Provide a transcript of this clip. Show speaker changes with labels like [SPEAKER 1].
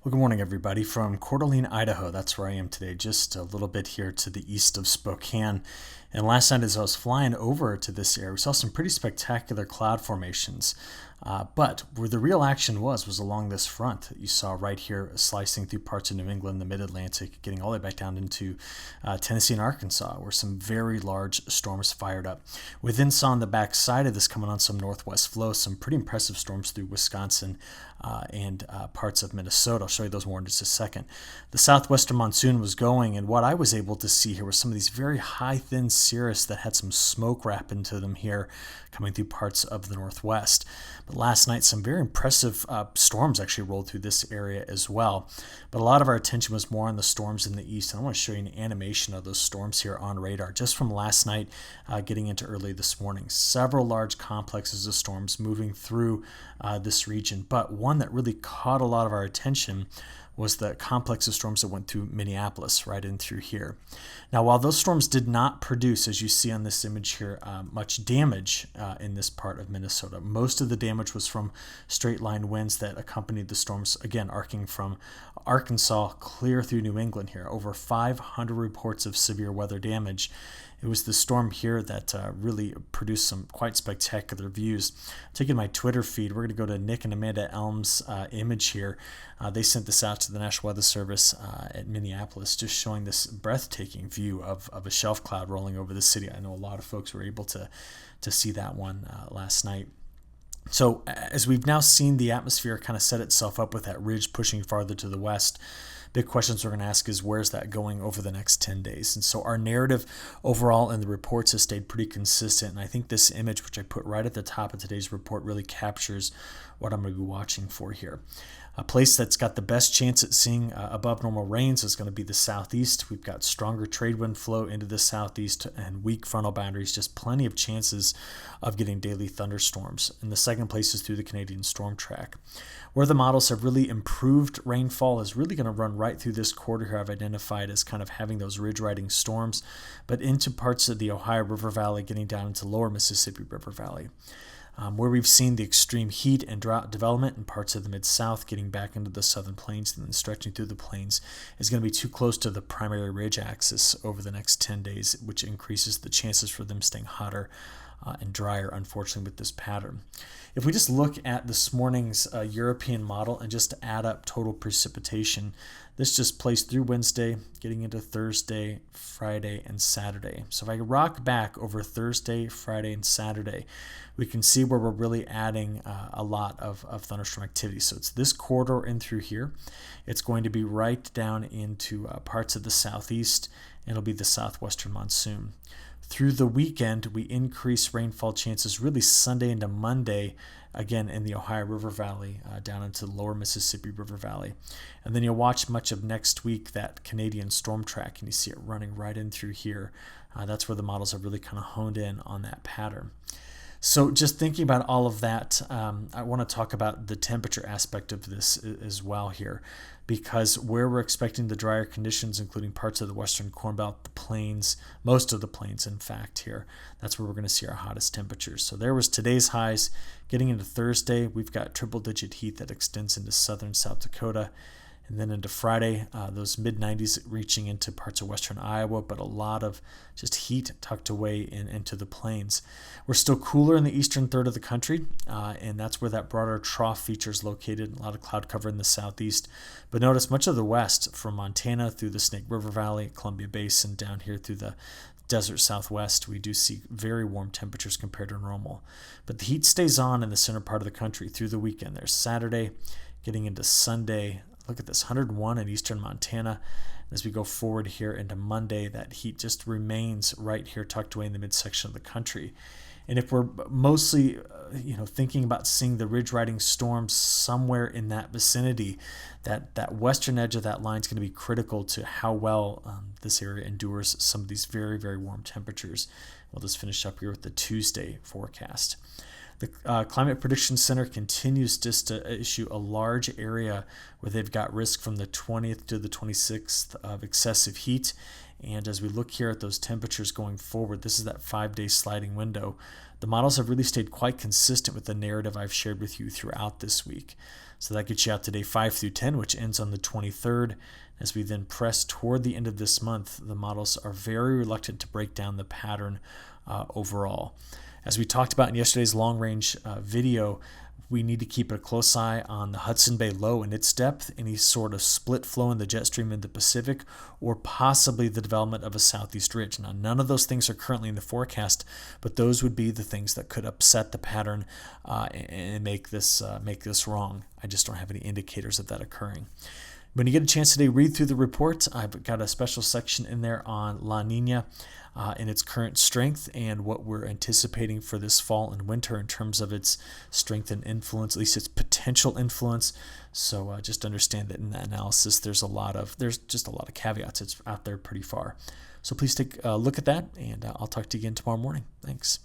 [SPEAKER 1] Well, good morning, everybody, from Coeur d'Alene, Idaho. That's where I am today, just a little bit here to the east of Spokane. And last night, as I was flying over to this area, we saw some pretty spectacular cloud formations. But where the real action was along this front that you saw right here, slicing through parts of New England, the mid-Atlantic, getting all the way back down into Tennessee and Arkansas, where some very large storms fired up. We then saw on the back side of this coming on some northwest flow, some pretty impressive storms through Wisconsin and parts of Minnesota. I'll show you those more in just a second. The southwestern monsoon was going, and what I was able to see here was some of these very high, thin cirrus that had some smoke wrap into them here coming through parts of the northwest. But last night, some very impressive storms actually rolled through this area as well. But a lot of our attention was more on the storms in the east. And I want to show you an animation of those storms here on radar just from last night getting into early this morning. Several large complexes of storms moving through this region. But one that really caught a lot of our attention was the complex of storms that went through Minneapolis, right in through here. Now, while those storms did not produce, as you see on this image here, much damage in this part of Minnesota, most of the damage was from straight line winds that accompanied the storms, again, arcing from Arkansas clear through New England here. Over 500 reports of severe weather damage. It was the storm here that really produced some quite spectacular views. Taking my Twitter feed, we're going to go to Nick and Amanda Elm's image here. They sent this out to the National Weather Service at Minneapolis, just showing this breathtaking view of a shelf cloud rolling over the city. I know a lot of folks were able to see that one last night. So as we've now seen the atmosphere kind of set itself up with that ridge pushing farther to the west, big questions we're going to ask is where's that going over the next 10 days? And so our narrative overall in the reports has stayed pretty consistent. And I think this image, which I put right at the top of today's report, really captures what I'm going to be watching for here. A place that's got the best chance at seeing above normal rains is going to be the southeast. We've got stronger trade wind flow into the southeast and weak frontal boundaries, just plenty of chances of getting daily thunderstorms. And the second place is through the Canadian storm track. Where the models have really improved rainfall is really going to run right through this quarter here I've identified as kind of having those ridge riding storms, but into parts of the Ohio River Valley, getting down into lower Mississippi River Valley. Where we've seen the extreme heat and drought development in parts of the Mid-South getting back into the southern plains and then stretching through the plains is going to be too close to the primary ridge axis over the next 10 days, which increases the chances for them staying hotter and drier, unfortunately, with this pattern. If we just look at this morning's European model and just add up total precipitation, this just plays through Wednesday, getting into Thursday, Friday, and Saturday. So if I rock back over Thursday, Friday, and Saturday, we can see where we're really adding a lot of thunderstorm activity. So it's this corridor in through here. It's going to be right down into parts of the southeast, and it'll be the southwestern monsoon. Through the weekend, we increase rainfall chances really Sunday into Monday, again in the Ohio River Valley, down into the lower Mississippi River Valley. And then you'll watch much of next week that Canadian storm track, and you see it running right in through here. That's where the models have really kind of honed in on that pattern. So just thinking about all of that, I want to talk about the temperature aspect of this as well here, because where we're expecting the drier conditions, including parts of the western Corn Belt, the plains, most of the plains, in fact, here, that's where we're going to see our hottest temperatures. So there was today's highs. Getting into Thursday, we've got triple-digit heat that extends into southern South Dakota. And then into Friday, those mid-90s reaching into parts of western Iowa, but a lot of just heat tucked away into the plains. We're still cooler in the eastern third of the country, and that's where that broader trough feature is located. A lot of cloud cover in the southeast. But notice much of the west, from Montana through the Snake River Valley, Columbia Basin, down here through the desert southwest, we do see very warm temperatures compared to normal. But the heat stays on in the center part of the country through the weekend. There's Saturday, getting into Sunday. Look at this, 101 in eastern Montana. As we go forward here into Monday, that heat just remains right here tucked away in the midsection of the country. And if we're mostly thinking about seeing the ridge riding storms somewhere in that vicinity, that western edge of that line is going to be critical to how well this area endures some of these very, very warm temperatures. We'll just finish up here with the Tuesday forecast. The Climate Prediction Center continues just to issue a large area where they've got risk from the 20th to the 26th of excessive heat. And as we look here at those temperatures going forward, this is that 5-day sliding window. The models have really stayed quite consistent with the narrative I've shared with you throughout this week. So that gets you out to day 5 through 10, which ends on the 23rd. As we then press toward the end of this month, the models are very reluctant to break down the pattern overall. As we talked about in yesterday's long-range video, we need to keep a close eye on the Hudson Bay Low and its depth, any sort of split flow in the jet stream in the Pacific, or possibly the development of a southeast ridge. Now, none of those things are currently in the forecast, but those would be the things that could upset the pattern and make this wrong. I just don't have any indicators of that occurring. When you get a chance today, read through the report. I've got a special section in there on La Nina and its current strength and what we're anticipating for this fall and winter in terms of its strength and influence, at least its potential influence. So just understand that in that analysis, there's just a lot of caveats. It's out there pretty far. So please take a look at that, and I'll talk to you again tomorrow morning. Thanks.